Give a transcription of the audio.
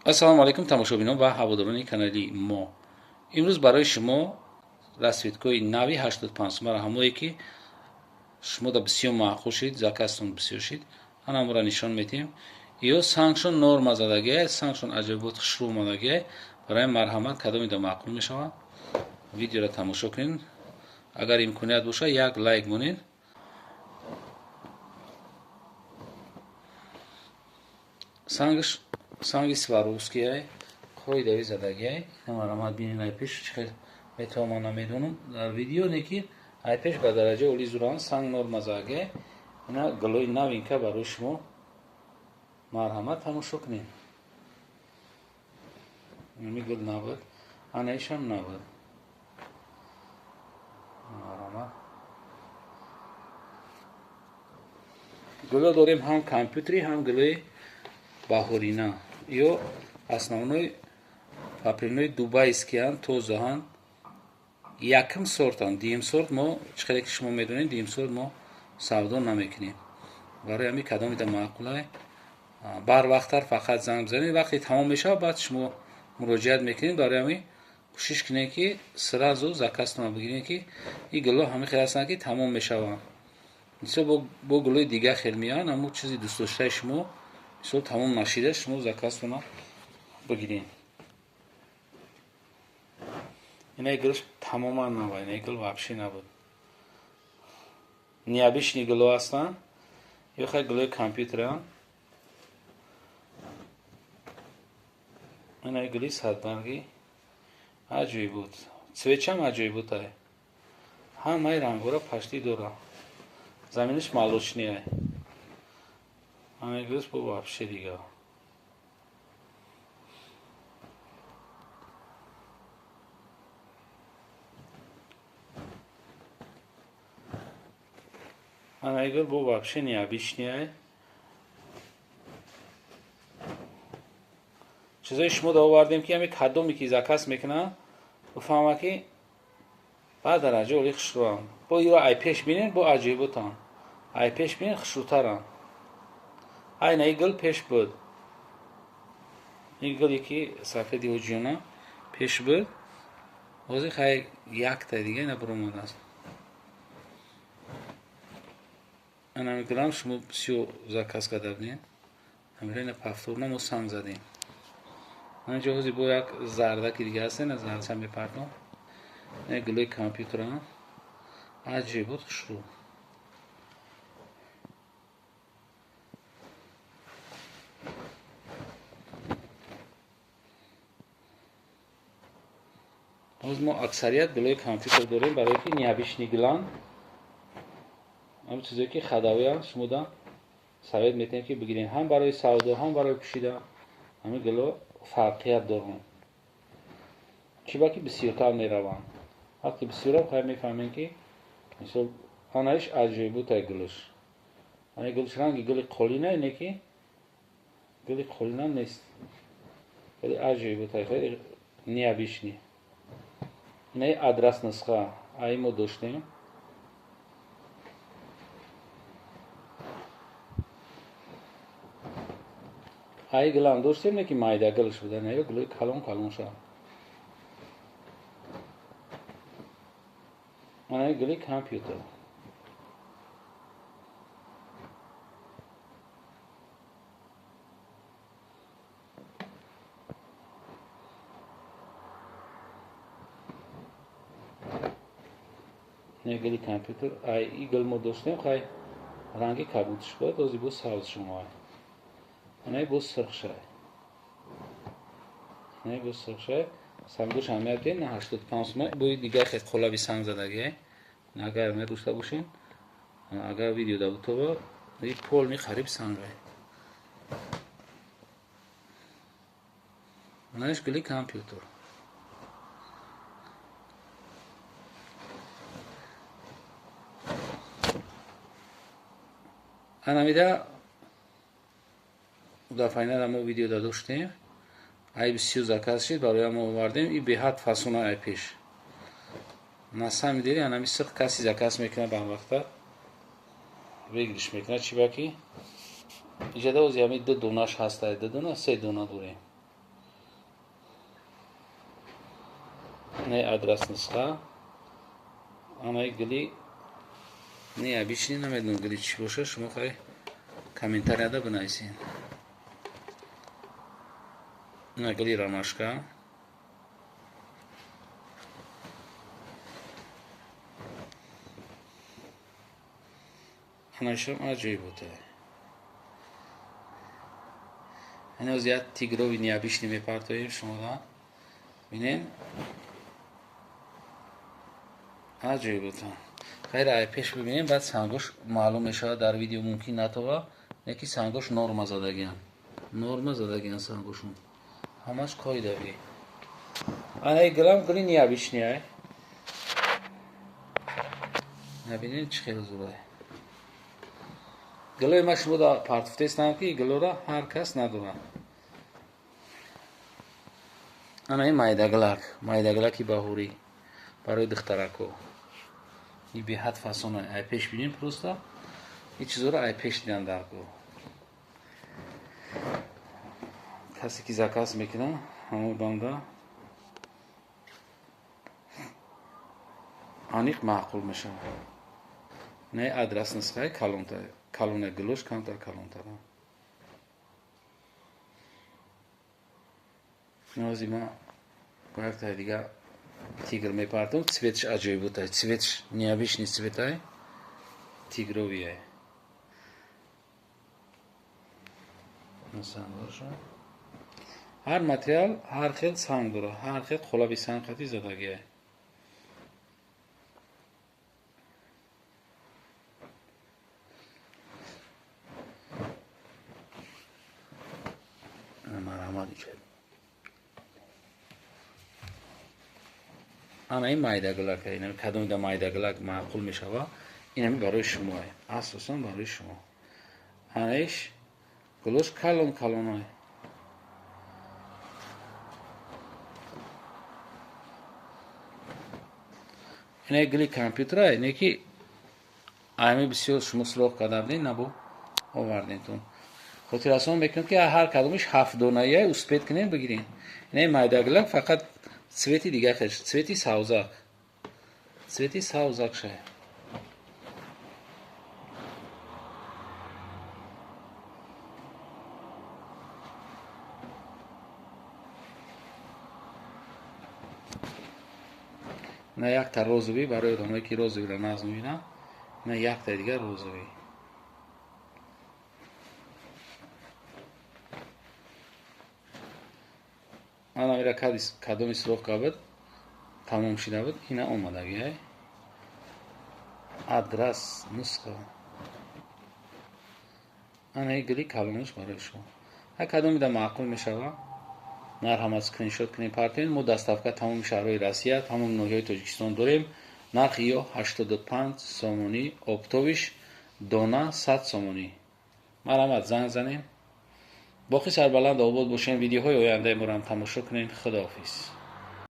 ассалому алайкум тамошобинон ва ҳаводорони канали мо. имрӯз барои шумо расветкои нави 85-ро ҳамое ки шумо да бисёр маъқул шид, закастон бисёр шид, ҳанамора нишон метиҳем. ё сангшон норма задагия, сангшон аҷоибот хушрӯ омадагия, барои марҳамат кадоми да маъқул мешавад. Видеоро тамошо кунед. Агар имконият бошад, як лайк монед. санги сваровския хоидави задагия, намарамад бинин айпеш чихел метавон намедонам дар видео неки айпеш ба дараҷа оли зуран санг норма задагия. Ина галои навинка барои шумо марҳамат тамошо кунед. Ини гул навад, анаишам навад. Марҳамат. Гуло дорем ҳам компютери, ҳам гулои баҳорина ё основной папринои дубайскиян тозаан якм сортан. Дим сорт мо чихеле ки шумо медонед, дим сорт мо савдо намекунем. барои ҳамин кадомида маъқулай барвақттар фақат занг бизанед. вақте тамом мешавад, баъд шумо муроҷиат мекунед. барои ҳамин кӯшиш кунед ки сразу закастона бигиред ки ин гуло ҳамин хел ҳастанд ки тамом мешаванд. мисол бо гулои дигар хел меянд, аммо чизи дӯстдоштаи шумо мисол тамом нашида шумо закастона бигиред. ина гулш тамоман набуд, ина гул вообще набуд. необычный гуло ҳастанд ё хай гулои компютеран. ина гули садбарги аҷоиб буд. цветчам аҷоиб буд. ҳамаи рангҳоро паштӣ дора. заминаш молочния. ина гулш бо вообще дига. ана гул бо вообще необычния. чизои шумо да овардем ки ҳамин кадоме ки заказ мекунанд бифаҳма ки ба дараҷа оли хушрӯанд. бо иро айпеш бинед, бо аҷоиботанд. айпеш бинед, хушрӯтаранд. айна ин гул пеш буд. ин гули ки сафеди ҳоҷиёна пеш буд. ҳозир хай якта дига ина биромадааст. анами гулам шумо бисёр заказ карда будед. ҳамира ина пафторна мо санг задем. анҷо ҳозир бо як зардаки дига ҳаст, ина зардаша мепардом. ина гулои компютеран аҷоиб буд, хушрӯ. ҳозир мо аксарият гулои компютер дорем, барое ки необычный гулан. ҳам чизое ки хадавия шумо да совет метиҳем ки бигирем, ҳам барои савдо, ҳам барои пӯшида. ҳамин гуло фарқият доранд. чиба ки бисёртар мераванд. вақте бисёрам хай мефаҳмем ки мисол анаиш аҷоибутай гулуш. ана гулуш ранги гули қолина ине ки гули қолина нест. вале аҷоибутай, хеле необычный. ина адрас нусха ай мо доштем. ай гулам доштем, не ки майда гулш буда, не ё гулои калон калон шуд. ана гули компютер. не гули компютер. ай ин гул мо доштем, хай ранги кабудш буд, ҳозир бо савз шумо. ана бо сирхшай. ана бо сирхшай. сангуш ҳамият бед на 85 мо бо дигар хел қолаби санг задагия. агар медошта бошен, агар видео да бутова, ин полни қариб сангай. анаиш гули компютер. анамида дафайна мо видео да доштем. ай бисёр заказ шид, барои мо овардем. ин беҳад фасона айпеш. на самом деле анами сирқ каси заказ мекунад барвақта бигириш мекунад. чиба ки иҷада ҳозир ҳамин 2 донаш ҳаста, 2 дона 3 дона дорем. не адрес нусха. Ана гли не обычный намедун гли чи боше, шумо хай комментарияда бинависин. Ана гли ромашка. Анашам аҷиб буд. Ҳанӯз як тигрови необычный мепартоем шумо да бинем. аҷиб буд. хайр ай пеш бибинем, баъд сангош маълум мешавад дар видео мумкин натова, неки сангош норма задагиам. Норма задагиам сангошун. ҳамаш қоидави. Ана грам гли необычный ай. Набинем чӣ хел зурай. гилои ма шумо да партуфтестам ки гилора ҳар кас надорад. ана ин майдаглаки баҳорӣ барои духтарако. И беҳад фасона ай пеш бинем просто ин чизоро ай пеш дидан дар го. касе ки заказ мекунад ҳамон банда аниқ маъқул мешавад. не адрес нусхаи калона гилош камтар калонтара. нози ма ба яктай дига тигр мепартам. цветш аҷоиб буд. цветш необычный цвет ай. тигрови ай. ҳар материал ҳар хел санг дорад. ҳар хел қолаби санғатӣ задагӣ ай. ана ин майдаглак ай. кадомида майдаглак маъқул мешавад, инами барои шумо ай. асосан барои шумо. анаиш гулош калон ай. ина гили компютер ай. не ки ами бисёр шумо суроғ кардем набо овардентун. хотиррасон мекунем ки ҳар кадомиш 7 донаи ай. успед кунем бигирем. ина майдаглак фақат цвети дига хеш. цвети савзак. цвети савзак шай. на якта розовӣ барои одамое ки розовиро нағз мебинанд, на якта дигар розовӣ. анамира кадоми суроғ кабуд тамом шуда буд. ина омадаги ай. адрес нусха. ана гили калонаш барои шумо. ҳар кадомида маъқул мешавад, марҳамат скриншот кунем партоен. мо доставка тамоми шаҳрҳои Россия, тамоми ноҳияҳои Тоҷикистон дорем. нархи ё 85 сомонӣ, оптовиш дона 100 сомонӣ. марҳамат занг занем. боқи сарбаланд обод бошем. видеоҳои ояндаи моро ҳам тамошо кунем. худоҳофиз.